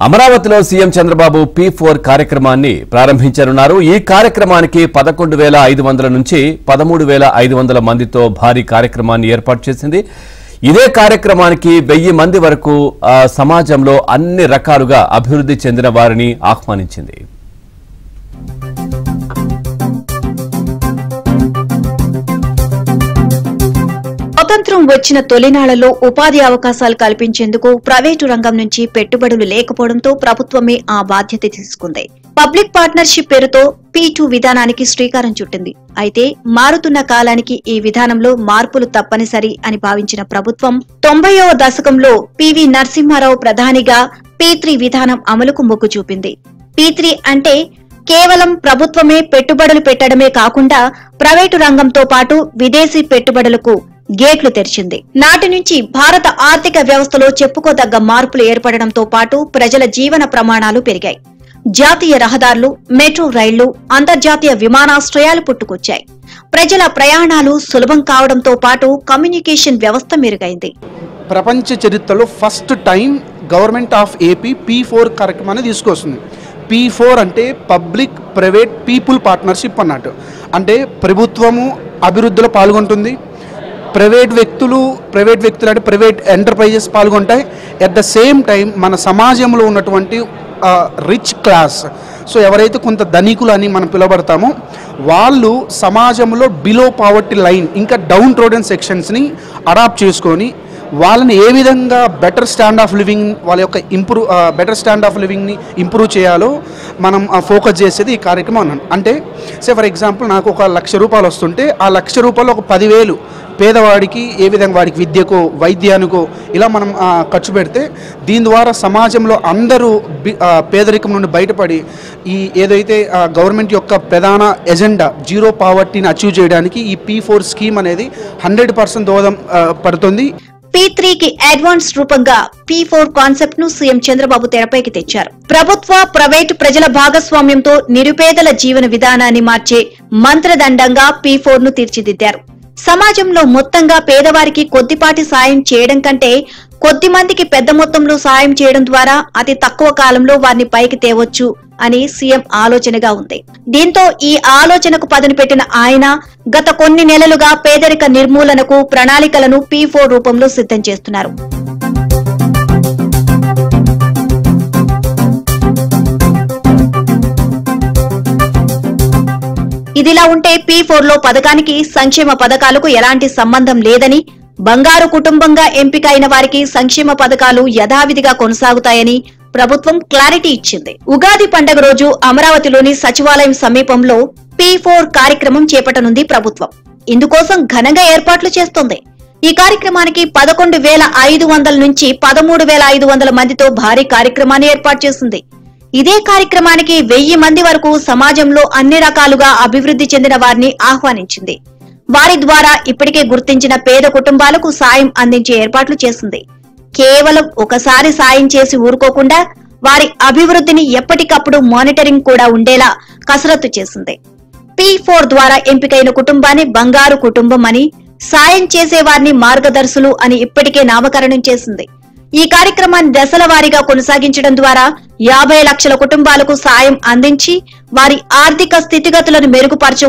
అమరావతిలో CM Chandrababu P4 కార్యక్రమాన్ని ప్రారంభించనున్నారు. ఈ కార్యక్రమానికి 11,500 నుంచి 13,500 మందితో భారీ కార్యక్రమాన్ని ఏర్పాటు చేసింది. ఇదే కార్యక్రమానికి 1000 మంది వరకు సమాజంలో అన్ని రకాలుగా అభివృద్ధి చెందిన వారిని ఆహ్వానించింది. స్వతంత్రం వచ్చిన తొలినాళ్లలో ఉపాధి అవకాశాలు కల్పించేందుకు ప్రైవేటు రంగం నుంచి పెట్టుబడులు లేకపోవడంతో ప్రభుత్వమే ఆ బాధ్యత తీసుకుంది. పబ్లిక్ పార్ట్నర్షిప్ పేరుతో P2 విధానానికి శ్రీకారం చుట్టింది. అయితే మారుతున్న కాలానికి ఈ విధానంలో మార్పులు తప్పనిసరి అని భావించిన ప్రభుత్వం 90వ దశకంలో పివి నరసింహారావు ప్రధానిగా P3 విధానం అమలుకు మొగ్గు చూపింది. P3 అంటే కేవలం ప్రభుత్వమే పెట్టుబడులు పెట్టడమే కాకుండా ప్రైవేటు రంగంతో పాటు విదేశీ పెట్టుబడులకు గేట్లు తెరిచింది. నాటి నుంచి భారత ఆర్థిక వ్యవస్థలో చెప్పుకోదగ్గ మార్పులు ఏర్పడడంతో పాటు ప్రజల జీవన ప్రమాణాలు పెరిగాయి. జాతీయ రహదారులు, మెట్రో రైళ్లు, అంతర్జాతీయ విమానాశ్రయాలు పుట్టుకొచ్చాయి. ప్రజల ప్రయాణాలు సులభం కావడంతో పాటు కమ్యూనికేషన్ వ్యవస్థ మెరుగైంది. ప్రపంచ చరిత్రలో first time government of AP P4 కార్యక్రమాన్ని తీసుకొస్తుంది. P4 అంటే పబ్లిక్ ప్రైవేట్ పీపుల్ పార్ట్నర్షిప్ అన్నట్టు. అంటే ప్రభుత్వము అభివృద్ధిలో పాల్గొంటుంది, ప్రైవేట్ వ్యక్తులు అంటే ప్రైవేట్ ఎంటర్ప్రైజెస్ పాల్గొంటాయి. ఎట్ ద సేమ్ టైం మన సమాజంలో ఉన్నటువంటి రిచ్ క్లాస్, సో ఎవరైతే కొంత ధనికులు అని మనం పిలువబడతామో వాళ్ళు సమాజంలో బిలో పావర్టీ లైన్ ఇంకా డౌన్ ట్రోడెన్ సెక్షన్స్ని అడాప్ట్ చేసుకొని వాళ్ళని ఏ విధంగా బెటర్ స్టాండ్ ఆఫ్ లివింగ్ వాళ్ళ యొక్క బెటర్ స్టాండ్ ఆఫ్ లివింగ్ని ఇంప్రూవ్ చేయాలో మనం ఫోకస్ చేసేది ఈ కార్యక్రమం అన్నాను. అంటే ఫర్ ఎగ్జాంపుల్ నాకు ఒక ₹1,00,000 వస్తుంటే ఆ ₹1,00,000 ఒక 10,000 పేదవాడికి ఏ విధంగా వాడికి విద్యకో వైద్యానికో ఇలా మనం ఖర్చు పెడితే దీని ద్వారా సమాజంలో అందరూ పేదరికం నుండి బయటపడి ఈ ఏదైతే గవర్నమెంట్ యొక్క ప్రధాన ఎజెండా జీరో పావర్టీని అచీవ్ చేయడానికి ఈ P4 స్కీమ్ అనేది 100% దోహదం పడుతుంది. P3కి అడ్వాన్స్ రూపంగా P4 కాన్సెప్ట్ ను సీఎం చంద్రబాబు తెరపైకి తెచ్చారు. ప్రభుత్వ, ప్రైవేటు ప్రజల భాగస్వామ్యంతో నిరుపేదల జీవన విధానాన్ని మార్చే మంత్రదండంగా P4 ను తీర్చిదిద్దారు. సమాజంలో మొత్తంగా పేదవారికి కొద్దిపాటి సాయం చేయడం కంటే కొద్ది మందికి పెద్ద మొత్తంలో సాయం చేయడం ద్వారా అతి తక్కువ కాలంలో వారిని పైకి తేవచ్చు అని సీఎం ఆలోచనగా ఉంది. దీంతో ఈ ఆలోచనకు పదును పెట్టిన ఆయన గత కొన్ని నెలలుగా పేదరిక నిర్మూలనకు ప్రణాళికలను P4 రూపంలో సిద్ధం చేస్తున్నారు. ఇదిలా ఉంటే P4లో పథకానికి సంక్షేమ పథకాలకు ఎలాంటి సంబంధం లేదని, బంగారు కుటుంబంగా ఎంపిక అయిన వారికి సంక్షేమ పథకాలు యథావిధిగా కొనసాగుతాయని ప్రభుత్వం క్లారిటీ ఇచ్చింది. ఉగాది పండుగ రోజు అమరావతిలోని సచివాలయం సమీపంలో P4 కార్యక్రమం చేపట్టనుంది ప్రభుత్వం. ఇందుకోసం ఘనంగా ఏర్పాట్లు చేస్తోంది. ఈ కార్యక్రమానికి 11,500 నుంచి 13,500 మందితో భారీ కార్యక్రమాన్ని ఏర్పాటు చేసింది. ఇదే కార్యక్రమానికి 1000 మంది వరకు సమాజంలో అన్ని రకాలుగా అభివృద్ధి చెందిన వారిని ఆహ్వానించింది. వారి ద్వారా ఇప్పటికే గుర్తించిన పేద కుటుంబాలకు సాయం అందించే ఏర్పాట్లు చేసింది. కేవలం ఒకసారి సాయం చేసి ఊరుకోకుండా వారి అభివృద్ధిని ఎప్పటికప్పుడు మానిటరింగ్ కూడా ఉండేలా కసరత్తు చేసింది. P4 ద్వారా ఎంపికైన కుటుంబాన్ని బంగారు కుటుంబం అని, సాయం చేసే వారిని మార్గదర్శులు అని ఇప్పటికే నామకరణం చేసింది. ఈ కార్యక్రమాన్ని దశల వారీగా కొనసాగించడం ద్వారా 50 లక్షల కుటుంబాలకు సాయం అందించి వారి ఆర్థిక స్థితిగతులను మెరుగుపరచవచ్చు.